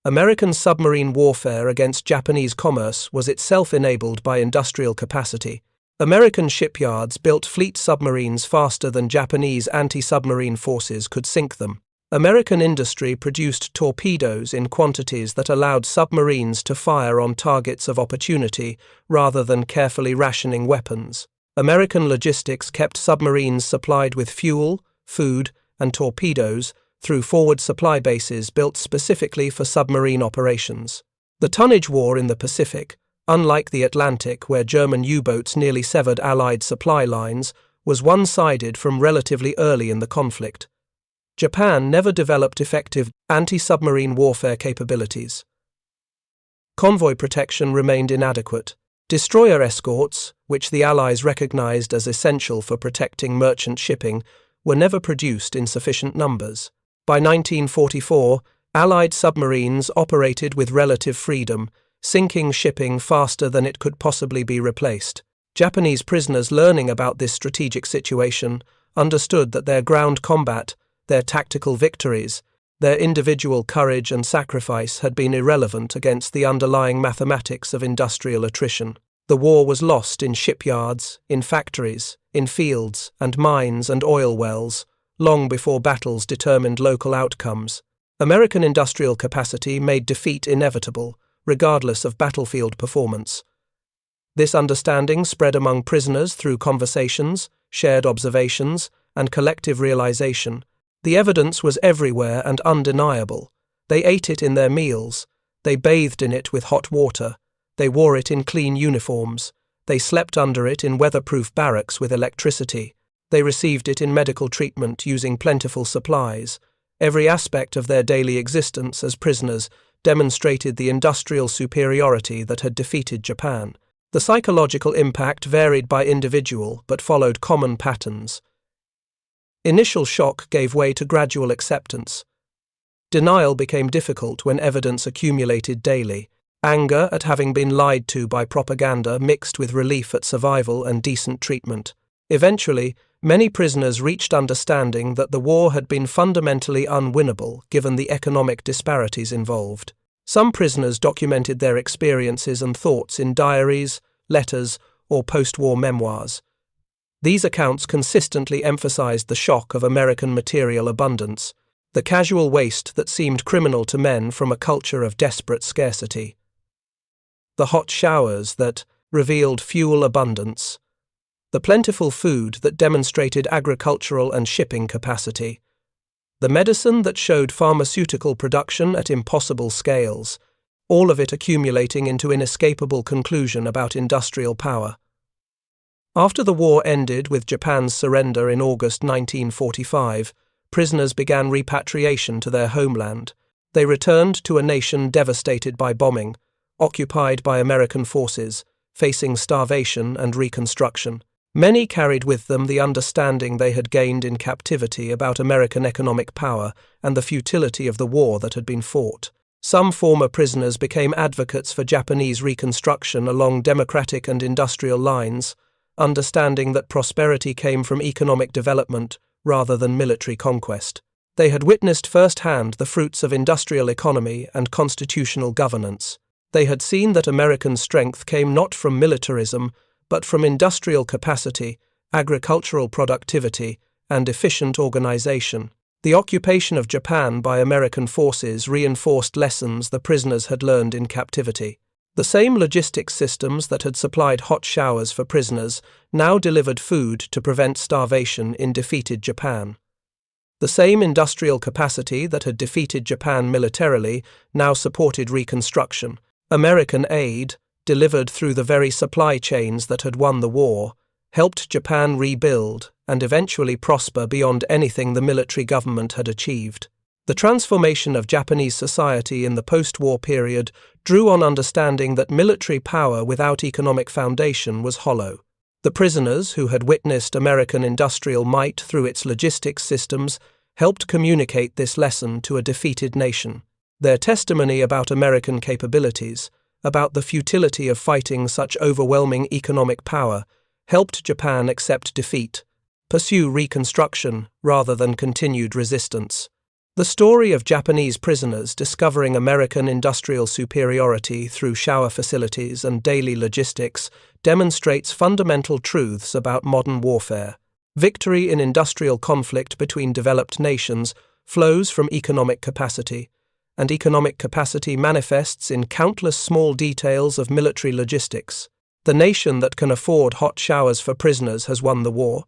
American submarine warfare against Japanese commerce was itself enabled by industrial capacity. American shipyards built fleet submarines faster than Japanese anti-submarine forces could sink them. American industry produced torpedoes in quantities that allowed submarines to fire on targets of opportunity rather than carefully rationing weapons. American logistics kept submarines supplied with fuel, food, and torpedoes through forward supply bases built specifically for submarine operations. The tonnage war in the Pacific, unlike the Atlantic where German U-boats nearly severed Allied supply lines, was one-sided from relatively early in the conflict. Japan never developed effective anti-submarine warfare capabilities. Convoy protection remained inadequate. Destroyer escorts, which the Allies recognized as essential for protecting merchant shipping, were never produced in sufficient numbers. By 1944, Allied submarines operated with relative freedom, sinking shipping faster than it could possibly be replaced. Japanese prisoners learning about this strategic situation understood that their ground combat, their tactical victories, their individual courage and sacrifice had been irrelevant against the underlying mathematics of industrial attrition. The war was lost in shipyards, in factories, in fields and mines and oil wells, long before battles determined local outcomes. American industrial capacity made defeat inevitable, regardless of battlefield performance. This understanding spread among prisoners through conversations, shared observations, and collective realization. The evidence was everywhere and undeniable. They ate it in their meals. They bathed in it with hot water. They wore it in clean uniforms. They slept under it in weatherproof barracks with electricity. They received it in medical treatment using plentiful supplies. Every aspect of their daily existence as prisoners demonstrated the industrial superiority that had defeated Japan. The psychological impact varied by individual but followed common patterns. Initial shock gave way to gradual acceptance. Denial became difficult when evidence accumulated daily. Anger at having been lied to by propaganda mixed with relief at survival and decent treatment. Eventually, many prisoners reached understanding that the war had been fundamentally unwinnable given the economic disparities involved. Some prisoners documented their experiences and thoughts in diaries, letters, or post-war memoirs. These accounts consistently emphasized the shock of American material abundance, the casual waste that seemed criminal to men from a culture of desperate scarcity. The hot showers that revealed fuel abundance. The plentiful food that demonstrated agricultural and shipping capacity. The medicine that showed pharmaceutical production at impossible scales, all of it accumulating into inescapable conclusion about industrial power. After the war ended with Japan's surrender in August 1945, prisoners began repatriation to their homeland. They returned to a nation devastated by bombing, occupied by American forces, facing starvation and reconstruction. Many carried with them the understanding they had gained in captivity about American economic power and the futility of the war that had been fought. Some former prisoners became advocates for Japanese reconstruction along democratic and industrial lines, understanding that prosperity came from economic development rather than military conquest. They had witnessed firsthand the fruits of industrial economy and constitutional governance. They had seen that American strength came not from militarism, but from industrial capacity, agricultural productivity, and efficient organization. The occupation of Japan by American forces reinforced lessons the prisoners had learned in captivity. The same logistics systems that had supplied hot showers for prisoners now delivered food to prevent starvation in defeated Japan. The same industrial capacity that had defeated Japan militarily now supported reconstruction. American aid, delivered through the very supply chains that had won the war, helped Japan rebuild and eventually prosper beyond anything the military government had achieved. The transformation of Japanese society in the post-war period drew on understanding that military power without economic foundation was hollow. The prisoners, who had witnessed American industrial might through its logistics systems, helped communicate this lesson to a defeated nation. Their testimony about American capabilities, about the futility of fighting such overwhelming economic power, helped Japan accept defeat, pursue reconstruction rather than continued resistance. The story of Japanese prisoners discovering American industrial superiority through shower facilities and daily logistics demonstrates fundamental truths about modern warfare. Victory in industrial conflict between developed nations flows from economic capacity, and economic capacity manifests in countless small details of military logistics. The nation that can afford hot showers for prisoners has won the war.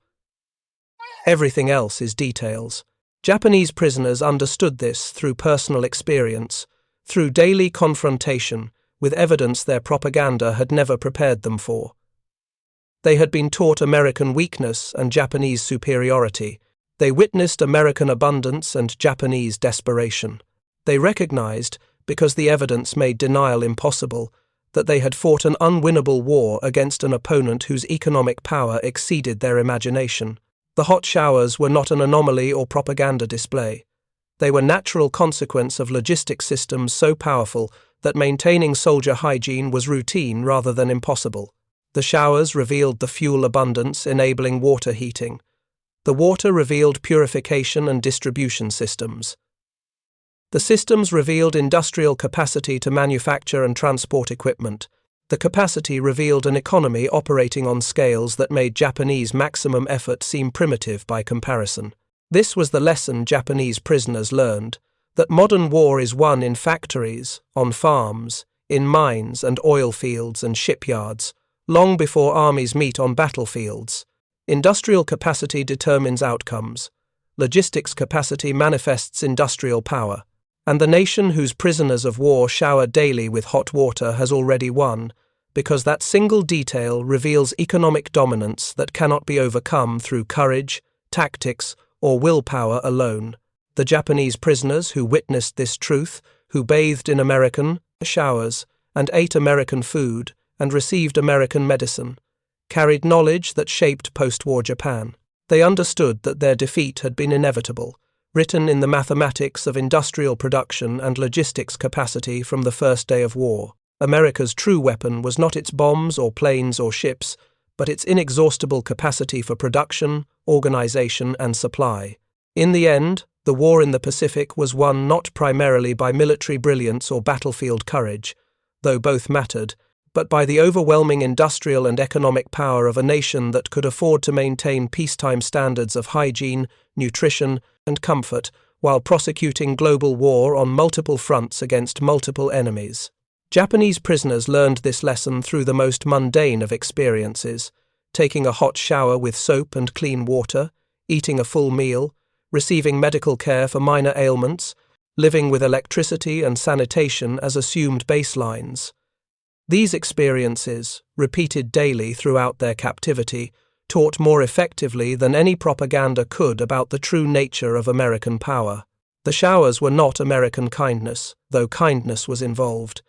Everything else is details. Japanese prisoners understood this through personal experience, through daily confrontation with evidence their propaganda had never prepared them for. They had been taught American weakness and Japanese superiority. They witnessed American abundance and Japanese desperation. They recognized, because the evidence made denial impossible, that they had fought an unwinnable war against an opponent whose economic power exceeded their imagination. The hot showers were not an anomaly or propaganda display. They were natural consequence of logistic systems so powerful that maintaining soldier hygiene was routine rather than impossible. The showers revealed the fuel abundance, enabling water heating. The water revealed purification and distribution systems. The systems revealed industrial capacity to manufacture and transport equipment. The capacity revealed an economy operating on scales that made Japanese maximum effort seem primitive by comparison. This was the lesson Japanese prisoners learned, that modern war is won in factories, on farms, in mines and oil fields and shipyards, long before armies meet on battlefields. Industrial capacity determines outcomes. Logistics capacity manifests industrial power. And the nation whose prisoners of war shower daily with hot water has already won, because that single detail reveals economic dominance that cannot be overcome through courage, tactics, or willpower alone. The Japanese prisoners who witnessed this truth, who bathed in American showers, and ate American food, and received American medicine, carried knowledge that shaped post-war Japan. They understood that their defeat had been inevitable, written in the mathematics of industrial production and logistics capacity from the first day of war. America's true weapon was not its bombs or planes or ships, but its inexhaustible capacity for production, organization, and supply. In the end, the war in the Pacific was won not primarily by military brilliance or battlefield courage, though both mattered, but by the overwhelming industrial and economic power of a nation that could afford to maintain peacetime standards of hygiene, nutrition, and comfort while prosecuting global war on multiple fronts against multiple enemies. Japanese prisoners learned this lesson through the most mundane of experiences, taking a hot shower with soap and clean water, eating a full meal, receiving medical care for minor ailments, living with electricity and sanitation as assumed baselines. These experiences, repeated daily throughout their captivity, taught more effectively than any propaganda could about the true nature of American power. The showers were not American kindness, though kindness was involved.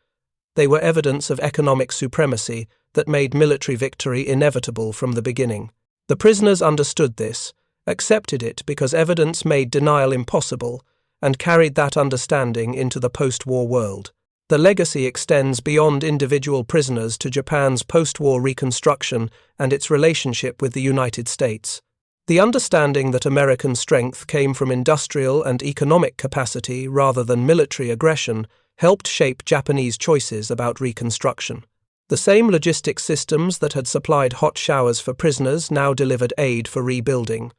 They were evidence of economic supremacy that made military victory inevitable from the beginning. The prisoners understood this, accepted it because evidence made denial impossible, and carried that understanding into the post-war world. The legacy extends beyond individual prisoners to Japan's post-war reconstruction and its relationship with the United States. The understanding that American strength came from industrial and economic capacity rather than military aggression helped shape Japanese choices about reconstruction. The same logistics systems that had supplied hot showers for prisoners now delivered aid for rebuilding.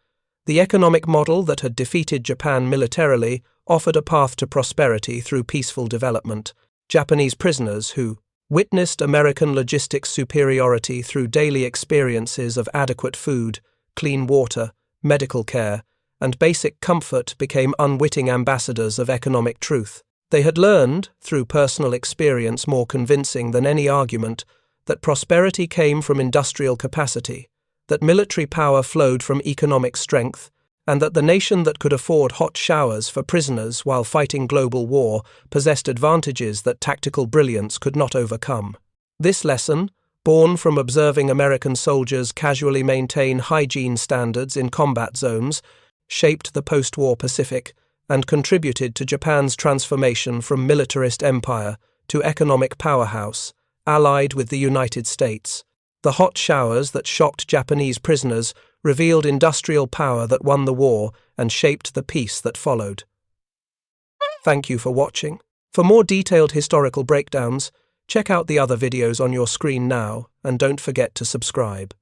The economic model that had defeated Japan militarily offered a path to prosperity through peaceful development. Japanese prisoners who witnessed American logistics superiority through daily experiences of adequate food, clean water, medical care, and basic comfort became unwitting ambassadors of economic truth. They had learned, through personal experience more convincing than any argument, that prosperity came from industrial capacity, that military power flowed from economic strength, and that the nation that could afford hot showers for prisoners while fighting global war possessed advantages that tactical brilliance could not overcome. This lesson, born from observing American soldiers casually maintain hygiene standards in combat zones, shaped the post-war Pacific and contributed to Japan's transformation from militarist empire to economic powerhouse, allied with the United States. The hot showers that shocked Japanese prisoners revealed industrial power that won the war and shaped the peace that followed. Thank you for watching. For more detailed historical breakdowns, check out the other videos on your screen now and don't forget to subscribe.